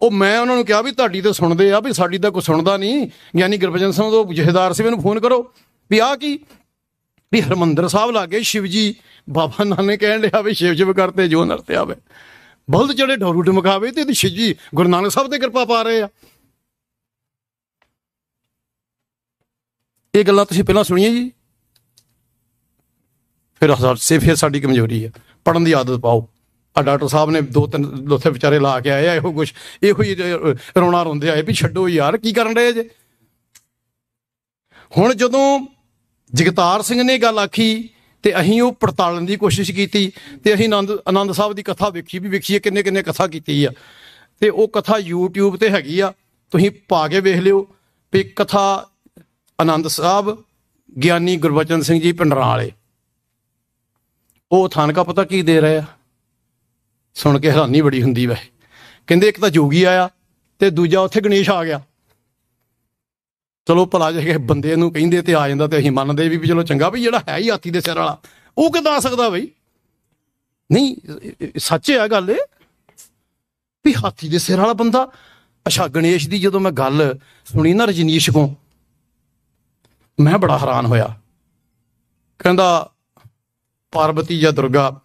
Speaker 1: ਉਹ ਮੈਂ ਉਹਨਾਂ ਨੂੰ ਕਿਹਾ ਵੀ ਤੁਹਾਡੀ ਤਾਂ ਸੁਣਦੇ ਆ, ਵੀ ਸਾਡੀ ਤਾਂ ਕੋਈ ਸੁਣਦਾ ਨਹੀਂ। ਗਿਆਨੀ ਗੁਰਬਚਨ ਸਿੰਘ ਤੋਂ ਜਥੇਦਾਰ ਸੀ, ਮੈਨੂੰ ਫੋਨ ਕਰੋ ਵੀ ਆਹ ਕੀ, ਵੀ ਹਰਿਮੰਦਰ ਸਾਹਿਬ ਲਾਗੇ ਸ਼ਿਵ ਜੀ, ਬਾਬਾ ਨਾਨਕ ਕਹਿਣ ਲਿਆ ਵੀ ਸ਼ਿਵ ਸ਼ਿਵ ਕਰਤੇ ਜੋ ਨਰ ਤੇ ਆਵੇ, ਬਲਦ ਜਿਹੜੇ ਡੋਰੂ ਡਮਕਾਵੇ, ਤੇ ਸ਼ਿਵ ਜੀ ਗੁਰੂ ਨਾਨਕ ਸਾਹਿਬ ਤੇ ਕਿਰਪਾ ਪਾ ਰਹੇ ਆ। ਇਹ ਗੱਲਾਂ ਤੁਸੀਂ ਪਹਿਲਾਂ ਸੁਣੀਆਂ ਜੀ? ਫਿਰ ਸਾਡੀ ਕਮਜ਼ੋਰੀ ਹੈ, ਪੜ੍ਹਨ ਦੀ ਆਦਤ ਪਾਓ। ਆ ਡਾਕਟਰ ਸਾਹਿਬ ਨੇ 2-3 ਉੱਥੇ ਵਿਚਾਰੇ ਲਾ ਕੇ ਆਏ ਆ, ਇਹੋ ਕੁਛ, ਇਹੋ ਹੀ ਰੋਣਾ ਰੋਂਦੇ ਆਏ ਵੀ ਛੱਡੋ ਯਾਰ, ਕੀ ਕਰਨ ਰਹੇ ਜੇ। ਹੁਣ ਜਦੋਂ ਜਗਤਾਰ ਸਿੰਘ ਨੇ ਗੱਲ ਆਖੀ ਤੇ ਅਸੀਂ ਉਹ ਪੜਤਾਲਣ ਦੀ ਕੋਸ਼ਿਸ਼ ਕੀਤੀ, ਤੇ ਅਸੀਂ ਆਨੰਦ ਸਾਹਿਬ ਦੀ ਕਥਾ ਵੇਖੀਏ ਕਿੰਨੇ ਕਥਾ ਕੀਤੀ ਆ। ਤੇ ਉਹ ਕਥਾ YouTube ਤੇ ਹੈਗੀ ਆ, ਤੁਸੀਂ ਪਾ ਕੇ ਵੇਖ ਲਿਓ ਵੀ ਕਥਾ ਆਨੰਦ ਸਾਹਿਬ ਗਿਆਨੀ ਗੁਰਬਚਨ ਸਿੰਘ ਜੀ ਪਿੰਡਰਾਂ ਵਾਲੇ। ਉਹ ਥਾਨਕਾ ਪਤਾ ਕੀ ਦੇ ਰਹੇ ਆ, ਸੁਣ ਕੇ ਹੈਰਾਨੀ ਬੜੀ ਹੁੰਦੀ ਵੈ। ਕਹਿੰਦੇ ਇੱਕ ਤਾਂ ਜੋਗੀ ਆਇਆ ਤੇ ਦੂਜਾ ਉੱਥੇ ਗਣੇਸ਼ ਆ ਗਿਆ। ਚਲੋ ਭਲਾ ਜੇ ਬੰਦੇ ਨੂੰ ਕਹਿੰਦੇ ਤੇ ਆ ਜਾਂਦਾ ਤੇ ਅਸੀਂ ਮੰਨਦੇ ਵੀ ਚਲੋ ਚੰਗਾ, ਵੀ ਜਿਹੜਾ ਹੈ ਹੀ ਹਾਥੀ ਦੇ ਸਿਰ ਵਾਲਾ ਉਹ ਕਿੱਦਾਂ ਆ ਸਕਦਾ ਬਈ? ਨਹੀਂ, ਸੱਚ ਆ ਗੱਲ ਇਹ ਵੀ ਹਾਥੀ ਦੇ ਸਿਰ ਵਾਲਾ ਬੰਦਾ। ਅੱਛਾ, ਗਣੇਸ਼ ਦੀ ਜਦੋਂ ਮੈਂ ਗੱਲ ਸੁਣੀ ਨਾ ਰਜਨੀਸ਼ ਕੋਂ, ਮੈਂ ਬੜਾ ਹੈਰਾਨ ਹੋਇਆ। ਕਹਿੰਦਾ ਪਾਰਵਤੀ ਜਾਂ ਦੁਰਗਾ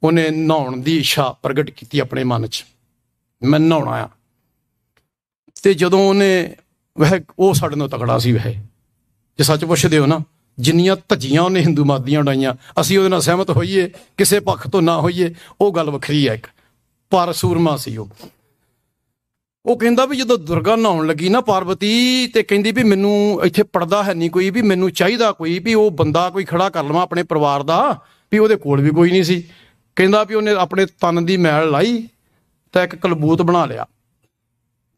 Speaker 1: ਉਹਨੇ ਨਹਾਉਣ ਦੀ ਇੱਛਾ ਪ੍ਰਗਟ ਕੀਤੀ ਆਪਣੇ ਮਨ 'ਚ, ਮੈਂ ਨਹਾਉਣਾ ਆ। ਤੇ ਜਦੋਂ ਉਹਨੇ ਵੈਸੇ ਉਹ ਸਾਡੇ ਨਾਲ ਤਕੜਾ ਸੀ, ਵੈਸੇ ਜੇ ਸੱਚ ਪੁੱਛਦੇ ਹੋ ਨਾ, ਜਿੰਨੀਆਂ ਧੱਜੀਆਂ ਉਹਨੇ ਹਿੰਦੂ ਮਤ ਦੀਆਂ ਉਡਾਈਆਂ, ਅਸੀਂ ਉਹਦੇ ਨਾਲ ਸਹਿਮਤ ਹੋਈਏ ਕਿਸੇ ਪੱਖ ਤੋਂ ਨਾ ਹੋਈਏ ਉਹ ਗੱਲ ਵੱਖਰੀ ਹੈ। ਇੱਕ ਪਰ ਸੂਰਮਾ ਸੀ ਉਹ। ਉਹ ਕਹਿੰਦਾ ਵੀ ਜਦੋਂ ਦੁਰਗਾ ਨਹਾਉਣ ਲੱਗੀ ਨਾ ਪਾਰਵਤੀ, ਤੇ ਕਹਿੰਦੀ ਵੀ ਮੈਨੂੰ ਇੱਥੇ ਪੜਦਾ ਹੈ ਨਹੀਂ ਕੋਈ, ਵੀ ਮੈਨੂੰ ਚਾਹੀਦਾ ਕੋਈ ਵੀ ਉਹ ਬੰਦਾ ਕੋਈ ਖੜਾ ਕਰ ਲਵਾਂ ਆਪਣੇ ਪਰਿਵਾਰ ਦਾ, ਵੀ ਉਹਦੇ ਕੋਲ ਵੀ ਕੋਈ ਨਹੀਂ ਸੀ। ਕਹਿੰਦਾ ਵੀ ਉਹਨੇ ਆਪਣੇ ਤਨ ਦੀ ਮੈਲ ਲਾਈ ਤਾਂ ਇੱਕ ਕਲਬੂਤ ਬਣਾ ਲਿਆ।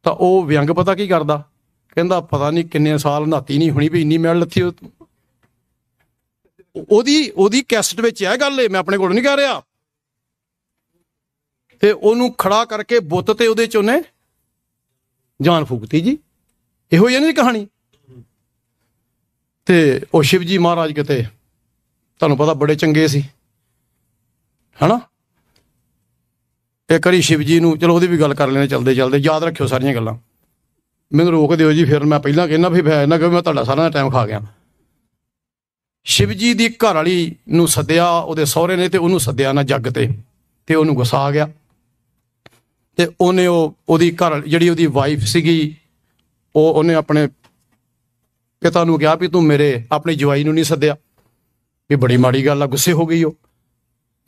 Speaker 1: ਤਾਂ ਉਹ ਵਿਅੰਗ ਪਤਾ ਕੀ ਕਰਦਾ, ਕਹਿੰਦਾ ਪਤਾ ਨਹੀਂ ਕਿੰਨੇ ਸਾਲ ਨਹਾਤੀ ਨਹੀਂ ਹੋਣੀ ਵੀ ਇੰਨੀ ਮੈਲ ਲੱਥੀ। ਉਹਦੀ ਕੈਸਟ ਵਿੱਚ ਇਹ ਗੱਲ ਏ, ਮੈਂ ਆਪਣੇ ਕੋਲ ਨਹੀਂ ਕਹਿ ਰਿਹਾ। ਤੇ ਉਹਨੂੰ ਖੜਾ ਕਰਕੇ ਬੁੱਤ ਤੇ ਉਹਦੇ ਚ ਉਹਨੇ ਜਾਨ ਫੂਕਤੀ ਜੀ। ਇਹੋ ਜਿਹੀ ਨਹੀਂ ਕਹਾਣੀ। ਤੇ ਉਹ ਸ਼ਿਵ ਜੀ ਮਹਾਰਾਜ ਕਿਤੇ ਤੁਹਾਨੂੰ ਪਤਾ ਬੜੇ ਚੰਗੇ ਸੀ, ਹਨਾ। ਇੱਕ ਵਾਰੀ ਸ਼ਿਵ ਜੀ ਨੂੰ, ਚਲੋ ਉਹਦੀ ਵੀ ਗੱਲ ਕਰ ਲੈਣੇ ਚਲਦੇ ਚਲਦੇ, ਯਾਦ ਰੱਖਿਓ ਸਾਰੀਆਂ ਗੱਲਾਂ, ਮੈਨੂੰ ਰੋਕ ਦਿਓ ਜੀ। ਫਿਰ ਮੈਂ ਪਹਿਲਾਂ ਕਹਿੰਦਾ ਵੀ ਨਾ ਕਿ ਮੈਂ ਤੁਹਾਡਾ ਸਾਰਾ ਟਾਈਮ ਖਾ ਗਿਆ। ਸ਼ਿਵ ਜੀ ਦੀ ਘਰ ਵਾਲੀ ਨੂੰ ਸੱਦਿਆ ਉਹਦੇ ਸਹੁਰੇ ਨੇ, ਤੇ ਉਹਨੂੰ ਸੱਦਿਆ ਨਾ ਜੱਗ ਤੇ ਉਹਨੂੰ ਗੁੱਸਾ ਆ ਗਿਆ। ਤੇ ਉਹਨੇ ਉਹਦੀ ਘਰ ਜਿਹੜੀ ਉਹਦੀ ਵਾਈਫ ਸੀਗੀ, ਉਹਨੇ ਆਪਣੇ ਪਿਤਾ ਨੂੰ ਕਿਹਾ ਵੀ ਤੂੰ ਮੇਰੇ ਆਪਣੇ ਜਵਾਈ ਨੂੰ ਨਹੀਂ ਸੱਦਿਆ, ਵੀ ਬੜੀ ਮਾੜੀ ਗੱਲ ਆ। ਗੁੱਸੇ ਹੋ ਗਈ ਉਹ,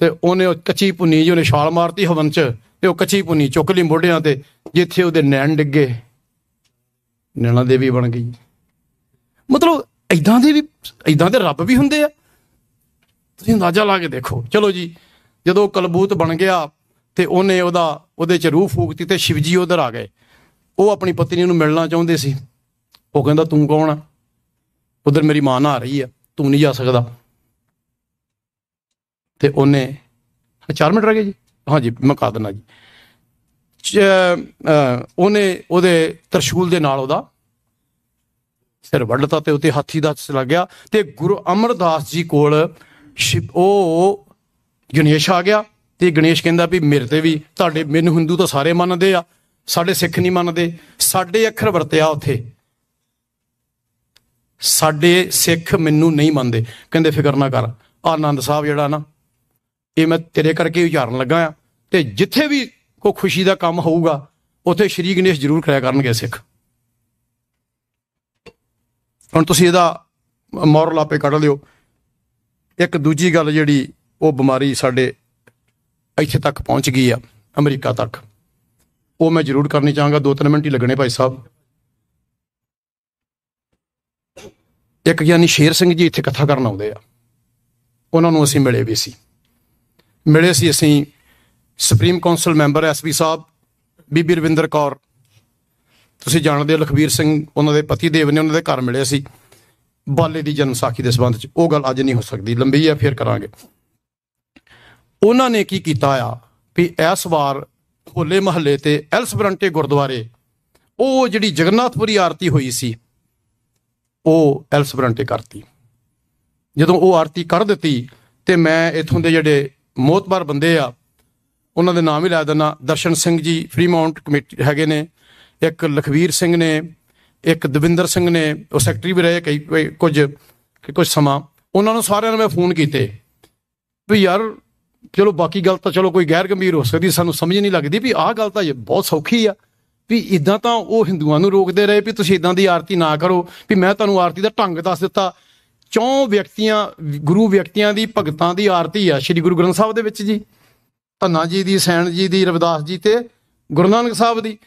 Speaker 1: ਤੇ ਉਹਨੇ ਉਹ ਕੱਚੀ ਭੁੰਨੀ ਜੀ ਉਹਨੇ ਛਾਲ ਮਾਰਤੀ ਹਵਨ 'ਚ, ਤੇ ਉਹ ਕੱਚੀ ਭੁੰਨੀ ਚੁੱਕ ਲਈ ਮੋਢਿਆਂ ਤੇ, ਜਿੱਥੇ ਉਹਦੇ ਨੈਣ ਡਿੱਗੇ ਨੈਣਾ ਦੇਵੀ ਬਣ ਗਈ। ਮਤਲਬ ਏਦਾਂ ਦੇ ਰੱਬ ਵੀ ਹੁੰਦੇ ਆ, ਤੁਸੀਂ ਅੰਦਾਜ਼ਾ ਲਾ ਕੇ ਦੇਖੋ। ਚਲੋ ਜੀ, ਜਦੋਂ ਕਲਬੂਤ ਬਣ ਗਿਆ ਤੇ ਉਹਨੇ ਉਹਦੇ 'ਚ ਰੂਹ ਫੂਕਤੀ ਤੇ ਸ਼ਿਵ ਜੀ ਉਧਰ ਆ ਗਏ। ਉਹ ਆਪਣੀ ਪਤਨੀ ਨੂੰ ਮਿਲਣਾ ਚਾਹੁੰਦੇ ਸੀ। ਉਹ ਕਹਿੰਦਾ ਤੂੰ ਕੌਣ ਆ? ਉਧਰ ਮੇਰੀ ਮਾਂ ਨਹਾ ਰਹੀ ਆ, ਤੂੰ ਨਹੀਂ ਜਾ ਸਕਦਾ। ਤੇ ਉਹਨੇ 4 ਮਿੰਟ ਰਹਿ ਗਏ ਜੀ, ਹਾਂਜੀ ਮੈਂ ਕਰ ਦਿੰਦਾ ਜੀ। ਉਹਨੇ ਉਹਦੇ ਤਰਸ਼ੂਲ ਦੇ ਨਾਲ ਉਹਦਾ ਸਿਰ ਵੱਢਤਾ ਤੇ ਉੱਤੇ ਹਾਥੀ ਦਾ ਲੱਗ ਗਿਆ। ਤੇ ਗੁਰੂ ਅਮਰਦਾਸ ਜੀ ਕੋਲ ਉਹ ਗਣੇਸ਼ ਆ ਗਿਆ। ਤੇ ਗਣੇਸ਼ ਕਹਿੰਦਾ ਵੀ ਮੇਰੇ ਤੇ ਵੀ ਮੈਨੂੰ ਹਿੰਦੂ ਤਾਂ ਸਾਰੇ ਮੰਨਦੇ ਆ, ਸਾਡੇ ਸਿੱਖ ਨਹੀਂ ਮੰਨਦੇ। ਸਾਡੇ ਅੱਖਰ ਵਰਤਿਆ ਉੱਥੇ, ਸਾਡੇ ਸਿੱਖ ਮੈਨੂੰ ਨਹੀਂ ਮੰਨਦੇ। ਕਹਿੰਦੇ ਫਿਕਰ ਨਾ ਕਰ, ਆਨੰਦ ਸਾਹਿਬ ਜਿਹੜਾ ਨਾ ਇਹ ਮੈਂ ਤੇਰੇ ਕਰਕੇ ਉਚਾਰਨ ਲੱਗਾ ਆ, ਤੇ ਜਿੱਥੇ ਵੀ ਕੋਈ ਖੁਸ਼ੀ ਦਾ ਕੰਮ ਹੋਊਗਾ ਉੱਥੇ ਸ਼੍ਰੀ ਗਣੇਸ਼ ਜ਼ਰੂਰ ਕਰਿਆ ਕਰਨਗੇ ਸਿੱਖ। ਹੁਣ ਤੁਸੀਂ ਇਹਦਾ ਮੋਰਲ ਆਪੇ ਕੱਢ ਲਿਓ। ਇੱਕ ਦੂਜੀ ਗੱਲ ਜਿਹੜੀ ਉਹ ਬਿਮਾਰੀ ਸਾਡੇ ਇੱਥੇ ਤੱਕ ਪਹੁੰਚ ਗਈ ਆ, ਅਮਰੀਕਾ ਤੱਕ, ਉਹ ਮੈਂ ਜ਼ਰੂਰ ਕਰਨੀ ਚਾਹਾਂਗਾ। 2-3 ਮਿੰਟ ਹੀ ਲੱਗਣੇ ਭਾਈ ਸਾਹਿਬ। ਇੱਕ ਗਿਆਨੀ ਸ਼ੇਰ ਸਿੰਘ ਜੀ ਇੱਥੇ ਕਥਾ ਕਰਨ ਆਉਂਦੇ ਆ, ਉਹਨਾਂ ਨੂੰ ਅਸੀਂ ਮਿਲੇ ਸੀ ਅਸੀਂ ਸੁਪਰੀਮ ਕੌਂਸਲ ਮੈਂਬਰ ਐਸਪੀ ਸਾਹਿਬ, ਬੀਬੀ ਰਵਿੰਦਰ ਕੌਰ, ਤੁਸੀਂ ਜਾਣਦੇ ਹੋ ਲਖਬੀਰ ਸਿੰਘ ਉਹਨਾਂ ਦੇ ਪਤੀ ਦੇਵ ਨੇ, ਉਹਨਾਂ ਦੇ ਘਰ ਮਿਲੇ ਸੀ ਬਾਲੇ ਦੀ ਜਨਮ ਸਾਖੀ ਦੇ ਸੰਬੰਧ 'ਚ। ਉਹ ਗੱਲ ਅੱਜ ਨਹੀਂ ਹੋ ਸਕਦੀ, ਲੰਬੀ ਆ, ਫਿਰ ਕਰਾਂਗੇ। ਉਹਨਾਂ ਨੇ ਕੀ ਕੀਤਾ ਆ ਵੀ ਇਸ ਵਾਰ ਹੋਲੇ ਮਹੱਲੇ ਤੇ ਐਲਸਬਰੰਟੇ ਗੁਰਦੁਆਰੇ ਉਹ ਜਿਹੜੀ ਜਗਨਨਾਥਪੁਰੀ ਆਰਤੀ ਹੋਈ ਸੀ ਉਹ ਐਲਸਬਰੰਟੇ ਕਰਤੀ। ਜਦੋਂ ਉਹ ਆਰਤੀ ਕਰ ਦਿੱਤੀ ਤੇ ਮੈਂ ਇੱਥੋਂ ਦੇ ਜਿਹੜੇ ਮੋਹਤਬਾਰ ਬੰਦੇ ਆ ਉਹਨਾਂ ਦੇ ਨਾਮ ਹੀ ਲੈ ਦਿੰਦਾ। ਦਰਸ਼ਨ ਸਿੰਘ ਜੀ ਫਰੀਮਾਊਂਟ ਕਮੇਟੀ ਹੈਗੇ ਨੇ, ਇੱਕ ਲਖਵੀਰ ਸਿੰਘ ਨੇ, ਇੱਕ ਦਵਿੰਦਰ ਸਿੰਘ ਨੇ, ਉਹ ਸੈਕਟਰੀ ਵੀ ਰਹੇ ਕੁਝ ਸਮਾਂ। ਉਹਨਾਂ ਨੂੰ ਸਾਰਿਆਂ ਨੂੰ ਮੈਂ ਫੋਨ ਕੀਤੇ ਵੀ ਯਾਰ ਚਲੋ ਬਾਕੀ ਗੱਲ ਤਾਂ ਚਲੋ ਕੋਈ ਗੈਰ ਗੰਭੀਰ ਹੋ ਸਕਦੀ, ਸਾਨੂੰ ਸਮਝ ਨਹੀਂ ਲੱਗਦੀ ਵੀ ਆਹ ਗੱਲ ਤਾਂ ਬਹੁਤ ਸੌਖੀ ਆ ਵੀ ਇੱਦਾਂ ਤਾਂ ਉਹ ਹਿੰਦੂਆਂ ਨੂੰ ਰੋਕਦੇ ਰਹੇ ਵੀ ਤੁਸੀਂ ਇੱਦਾਂ ਦੀ ਆਰਤੀ ਨਾ ਕਰੋ, ਵੀ ਮੈਂ ਤੁਹਾਨੂੰ ਆਰਤੀ ਦਾ ਢੰਗ ਦੱਸ ਦਿੱਤਾ। 4 ਗੁਰੂ ਵਿਅਕਤੀਆਂ ਦੀ ਭਗਤਾਂ ਦੀ ਆਰਤੀ ਆ ਸ਼੍ਰੀ ਗੁਰੂ ਗ੍ਰੰਥ ਸਾਹਿਬ ਦੇ ਵਿੱਚ ਜੀ, ਧੰਨਾ ਜੀ ਦੀ, ਸੈਣ ਜੀ ਦੀ, ਰਵਿਦਾਸ ਜੀ ਤੇ ਗੁਰੂ ਨਾਨਕ ਸਾਹਿਬ ਦੀ।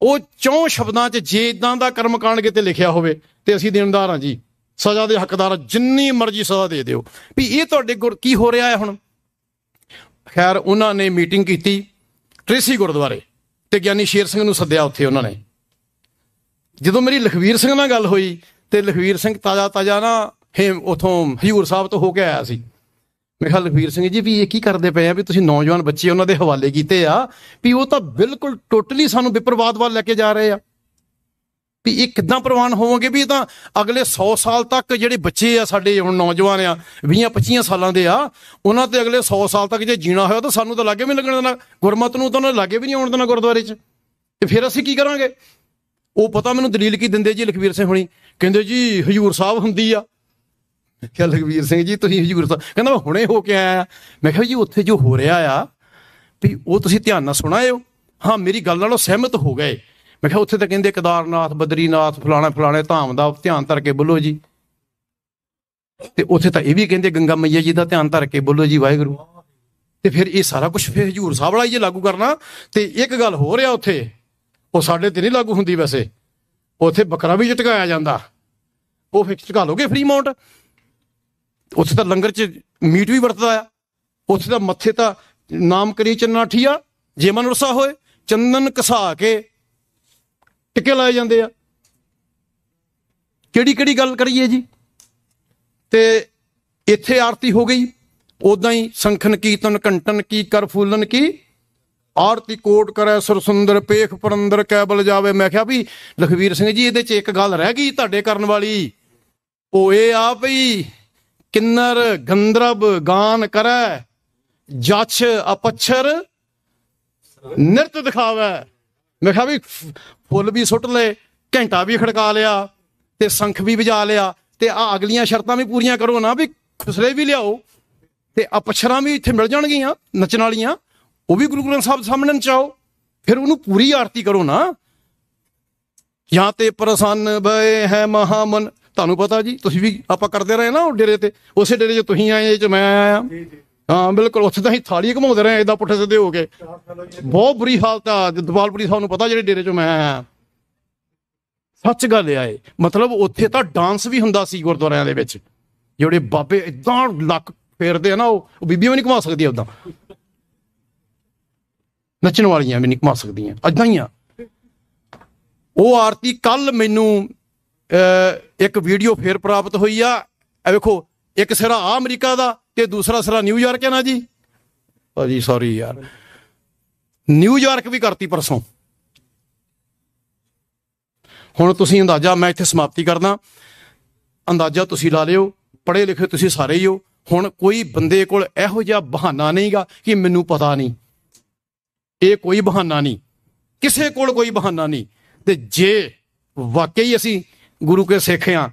Speaker 1: ਉਹ 4 ਸ਼ਬਦਾਂ 'ਚ ਜੇ ਇੱਦਾਂ ਦਾ ਕਰਮਕਾਂਡ ਕਿਤੇ ਲਿਖਿਆ ਹੋਵੇ ਤੇ ਅਸੀਂ ਦੇਣਦਾਰ ਹਾਂ ਜੀ, ਸਜ਼ਾ ਦੇ ਹੱਕਦਾਰ, ਜਿੰਨੀ ਮਰਜ਼ੀ ਸਜ਼ਾ ਦੇ ਦਿਓ। ਵੀ ਇਹ ਤੁਹਾਡੇ ਕੀ ਹੋ ਰਿਹਾ ਹੈ ਹੁਣ। ਖੈਰ ਉਹਨਾਂ ਨੇ ਮੀਟਿੰਗ ਕੀਤੀ ਟ੍ਰੇਸੀ ਗੁਰਦੁਆਰੇ ਤੇ ਗਿਆਨੀ ਸ਼ੇਰ ਸਿੰਘ ਨੂੰ ਸੱਦਿਆ ਉੱਥੇ। ਉਹਨਾਂ ਨੇ ਜਦੋਂ ਮੇਰੀ ਲਖਵੀਰ ਸਿੰਘ ਨਾਲ ਗੱਲ ਹੋਈ ਤੇ ਲਖਵੀਰ ਸਿੰਘ ਤਾਜ਼ਾ ਨਾ ਉੱਥੋਂ ਹਜ਼ੂਰ ਸਾਹਿਬ ਤੋਂ ਹੋ ਕੇ ਆਇਆ ਸੀ, ਮੈਂ ਕਿਹਾ ਲਖਵੀਰ ਸਿੰਘ ਜੀ ਵੀ ਇਹ ਕੀ ਕਰਦੇ ਪਏ ਆ ਵੀ ਤੁਸੀਂ ਨੌਜਵਾਨ ਬੱਚੇ ਉਹਨਾਂ ਦੇ ਹਵਾਲੇ ਕੀਤੇ ਆ ਵੀ ਉਹ ਤਾਂ ਬਿਲਕੁਲ ਟੋਟਲੀ ਸਾਨੂੰ ਵਿਪਰਵਾਦ ਵੱਲ ਲੈ ਕੇ ਜਾ ਰਹੇ ਆ ਵੀ ਇਹ ਕਿੱਦਾਂ ਪ੍ਰਵਾਨ ਹੋਵੋਗੇ ਵੀ ਇਹ ਤਾਂ ਅਗਲੇ 100 ਸਾਲ ਤੱਕ ਜਿਹੜੇ ਬੱਚੇ ਆ ਸਾਡੇ ਹੁਣ ਨੌਜਵਾਨ ਆ 20-25 ਸਾਲਾਂ ਦੇ ਆ ਉਹਨਾਂ ਤੇ ਅਗਲੇ 100 ਸਾਲ ਤੱਕ ਜੇ ਜੀਣਾ ਹੋਇਆ ਤਾਂ ਸਾਨੂੰ ਤਾਂ ਲਾਗੇ ਵੀ ਲੱਗਣ ਦੇਣਾ ਗੁਰਮਤ ਨੂੰ ਤਾਂ ਉਹਨਾਂ ਲਾਗੇ ਵੀ ਨਹੀਂ ਆਉਣ ਦੇਣਾ ਗੁਰਦੁਆਰੇ 'ਚ ਤੇ ਫਿਰ ਅਸੀਂ ਕੀ ਕਰਾਂਗੇ। ਉਹ ਪਤਾ ਮੈਨੂੰ ਦਲੀਲ ਕੀ ਦਿੰਦੇ ਜੀ ਲਖਵੀਰ ਸਿੰਘ ਹੁਣੀ ਕਹਿੰਦੇ ਜੀ ਹਜ਼ੂਰ ਸਾਹਿਬ ਹੁੰਦੀ ਆ। ਮੈਂ ਕਿਹਾ ਲਖਵੀਰ ਸਿੰਘ ਜੀ ਤੁਸੀਂ ਹਜ਼ੂਰ ਸਾਹਿਬ ਕਹਿੰਦਾ ਮੈਂ ਹੁਣੇ ਹੋ ਕੇ ਆਇਆ। ਮੈਂ ਕਿਹਾ ਜੀ ਉੱਥੇ ਜੋ ਹੋ ਰਿਹਾ ਆ ਵੀ ਉਹ ਤੁਸੀਂ ਧਿਆਨ ਨਾਲ ਸੁਣਾਇਓ। ਹਾਂ ਮੇਰੀ ਗੱਲ ਨਾਲੋਂ ਸਹਿਮਤ ਹੋ ਗਏ। ਮੈਂ ਕਿਹਾ ਉੱਥੇ ਤਾਂ ਕਹਿੰਦੇ ਕੇਦਾਰਨਾਥ ਬਦਰੀਨਾਥ ਫਲਾਣੇ ਧਾਮ ਦਾ ਧਿਆਨ ਧਰ ਕੇ ਬੋਲੋ ਜੀ ਤੇ ਉੱਥੇ ਤਾਂ ਇਹ ਵੀ ਕਹਿੰਦੇ ਗੰਗਾ ਮਈਆ ਜੀ ਦਾ ਧਿਆਨ ਧਰ ਕੇ ਬੋਲੋ ਜੀ ਵਾਹਿਗੁਰੂ। ਤੇ ਫਿਰ ਇਹ ਸਾਰਾ ਕੁਛ ਫਿਰ ਹਜ਼ੂਰ ਸਾਹਿਬ ਵਾਲਾ ਹੀ ਜੇ ਲਾਗੂ ਕਰਨਾ ਤੇ ਇੱਕ ਗੱਲ ਹੋ ਰਿਹਾ ਉੱਥੇ ਉਹ ਸਾਡੇ ਤੇ ਨਹੀਂ ਲਾਗੂ ਹੁੰਦੀ। ਵੈਸੇ ਉੱਥੇ ਬੱਕਰਾ ਵੀ ਝਟਕਾਇਆ ਜਾਂਦਾ ਉਹ ਫਿਰ ਝਟਕਾ ਲੋਗੇ ਫਰੀ ਮਾਊਂਟ। ਉੱਥੇ ਤਾਂ ਲੰਗਰ 'ਚ ਮੀਟ ਵੀ ਵਰਤਦਾ ਆ। ਉੱਥੇ ਤਾਂ ਮੱਥੇ ਤਾਂ ਨਾਮ ਕਰੀ ਚੰਨਾਠੀਆ ਜੇ ਮਨ ਰਸਾ ਹੋਏ ਚੰਦਨ ਘਸਾ ਕੇ ਟਿੱਕੇ ਲਾਏ ਜਾਂਦੇ ਆ। ਕਿਹੜੀ ਗੱਲ ਕਰੀਏ ਜੀ। ਤੇ ਇੱਥੇ ਆਰਤੀ ਹੋ ਗਈ ਉਦਾਂ ਹੀ ਸੰਖਨ ਕੀਰਤਨ ਘੰਟਨ ਕੀ ਕਰ ਫੂਲਨ ਕੀ ਆਰਤੀ ਕੋਟ ਕਰੇ ਸੁਰ ਸੁੰਦਰ ਪੇਖ ਪਰੰਦਰ ਕੈਬਲ ਜਾਵੇ। ਮੈਂ ਕਿਹਾ ਵੀ ਲਖਵੀਰ ਸਿੰਘ ਜੀ ਇਹਦੇ 'ਚ ਇੱਕ ਗੱਲ ਰਹਿ ਗਈ ਤੁਹਾਡੇ ਕਰਨ ਵਾਲੀ ਉਹ ਇਹ ਆ ਵੀ ਕਿੰਨਰ ਗੰਧਰਵ ਗਾਨ ਕਰੈ ਜਛ ਅਪੱਛਰ ਨਿਰਤ ਦਿਖਾਵੇ। ਮੈਂ ਕਿਹਾ ਵੀ ਫੁੱਲ ਵੀ ਸੁੱਟ ਲਏ ਘੰਟਾ ਵੀ ਖੜਕਾ ਲਿਆ ਤੇ ਸੰਖ ਵੀ ਵਜਾ ਲਿਆ ਤੇ ਆ ਅਗਲੀਆਂ ਸ਼ਰਤਾਂ ਵੀ ਪੂਰੀਆਂ ਕਰੋ ਨਾ ਵੀ ਖੁਸਲੇ ਵੀ ਲਿਆਓ ਤੇ ਅਪੱਛਰਾਂ ਵੀ ਇੱਥੇ ਮਿਲ ਜਾਣਗੀਆਂ ਨੱਚਣ ਵਾਲੀਆਂ ਉਹ ਵੀ ਗੁਰੂ ਗ੍ਰੰਥ ਸਾਹਿਬ ਸਾਹਮਣੇ ਨਚਾਓ। ਫਿਰ ਉਹਨੂੰ ਪੂਰੀ ਆਰਤੀ ਕਰੋ ਨਾ। ਜਾਂ ਤੇ ਪ੍ਰਸੰਨ ਬਏ ਹੈ ਮਹਾਮਨ ਤੁਹਾਨੂੰ ਪਤਾ ਜੀ ਤੁਸੀਂ ਵੀ ਆਪਾਂ ਕਰਦੇ ਰਹੇ ਨਾ ਉਹ ਡੇਰੇ ਤੇ ਉਸੇ ਡੇਰੇ 'ਚ ਤੁਸੀਂ ਆਏ ਚ ਮੈਂ ਆਇਆ। ਹਾਂ ਬਿਲਕੁਲ ਉੱਥੇ ਤਾਂ ਅਸੀਂ ਥਾਲੀ ਘਮਾਉਂਦੇ ਰਹੇ ਏਦਾਂ ਪੁੱਠੇ ਸਿੱਧੇ ਹੋ ਕੇ ਬਹੁਤ ਬੁਰੀ ਹਾਲਤ ਆ ਦਵਾਲਪੁਰੀ ਤੁਹਾਨੂੰ ਪਤਾ ਜਿਹੜੇ ਡੇਰੇ 'ਚੋਂ ਮੈਂ ਆਇਆ। ਸੱਚ ਗੱਲ ਆਏ ਮਤਲਬ ਉੱਥੇ ਤਾਂ ਡਾਂਸ ਵੀ ਹੁੰਦਾ ਸੀ ਗੁਰਦੁਆਰਿਆਂ ਦੇ ਵਿੱਚ ਜਿਹੜੇ ਬਾਬੇ ਏਦਾਂ ਲੱਕ ਫੇਰਦੇ ਆ ਨਾ ਉਹ ਬੀਬੀਆਂ ਵੀ ਨਹੀਂ ਘੁਮਾ ਸਕਦੀਆਂ ਉੱਦਾਂ ਨੱਚਣ ਵਾਲੀਆਂ ਵੀ ਨਹੀਂ ਘੁਮਾ ਸਕਦੀਆਂ ਏਦਾਂ ਹੀ ਆ ਉਹ ਆਰਤੀ। ਕੱਲ ਮੈਨੂੰ ਇੱਕ ਵੀਡੀਓ ਫੇਰ ਪ੍ਰਾਪਤ ਹੋਈ ਆ ਇਹ ਵੇਖੋ ਇੱਕ ਸਿਰਾ ਆ ਅਮਰੀਕਾ ਦਾ ਤੇ ਦੂਸਰਾ ਸਿਰਾ ਨਿਊਯਾਰਕ ਹੈ ਨਾ ਜੀ ਭਾਜੀ ਸੌਰੀ ਯਾਰ ਨਿਊਯਾਰਕ ਵੀ ਕਰਤੀ ਪਰਸੋਂ। ਹੁਣ ਤੁਸੀਂ ਅੰਦਾਜ਼ਾ ਮੈਂ ਇੱਥੇ ਸਮਾਪਤੀ ਕਰਦਾ ਅੰਦਾਜ਼ਾ ਤੁਸੀਂ ਲਾ ਲਿਓ ਪੜ੍ਹੇ ਲਿਖੇ ਤੁਸੀਂ ਸਾਰੇ ਹੀ ਹੋ। ਹੁਣ ਕੋਈ ਬੰਦੇ ਕੋਲ ਇਹੋ ਜਿਹਾ ਬਹਾਨਾ ਨਹੀਂਗਾ ਕਿ ਮੈਨੂੰ ਪਤਾ ਨਹੀਂ ਇਹ ਕੋਈ ਬਹਾਨਾ ਨਹੀਂ ਕਿਸੇ ਕੋਲ ਕੋਈ ਬਹਾਨਾ ਨਹੀਂ। ਤੇ ਜੇ ਵਾਕਈ ਅਸੀਂ ਗੁਰੂ ਕੇ ਸਿੱਖ ਹਾਂ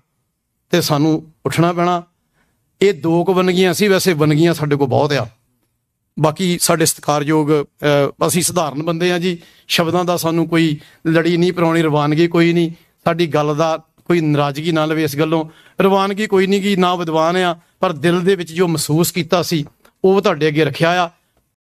Speaker 1: ਤੇ ਸਾਨੂੰ ਉੱਠਣਾ ਪੈਣਾ। ਇਹ ਦੋ ਕੁ ਵੰਨਗੀਆਂ ਸੀ ਵੈਸੇ ਵੰਨਗੀਆਂ ਸਾਡੇ ਕੋਲ ਬਹੁਤ ਆ। ਬਾਕੀ ਸਾਡੇ ਸਤਿਕਾਰਯੋਗ ਅਸੀਂ ਸਧਾਰਨ ਬੰਦੇ ਆ ਜੀ ਸ਼ਬਦਾਂ ਦਾ ਸਾਨੂੰ ਕੋਈ ਲੜੀ ਨਹੀਂ ਪੁਰਾਣੀ ਰਵਾਨਗੀ ਕੋਈ ਨਹੀਂ ਸਾਡੀ ਗੱਲ ਦਾ ਕੋਈ ਨਾਰਾਜ਼ਗੀ ਨਾ ਲਵੇ ਇਸ ਗੱਲੋਂ ਰਵਾਨਗੀ ਕੋਈ ਨਹੀਂ ਗੀ ਨਾ ਵਿਦਵਾਨ ਆ ਪਰ ਦਿਲ ਦੇ ਵਿੱਚ ਜੋ ਮਹਿਸੂਸ ਕੀਤਾ ਸੀ ਉਹ ਤੁਹਾਡੇ ਅੱਗੇ ਰੱਖਿਆ ਆ।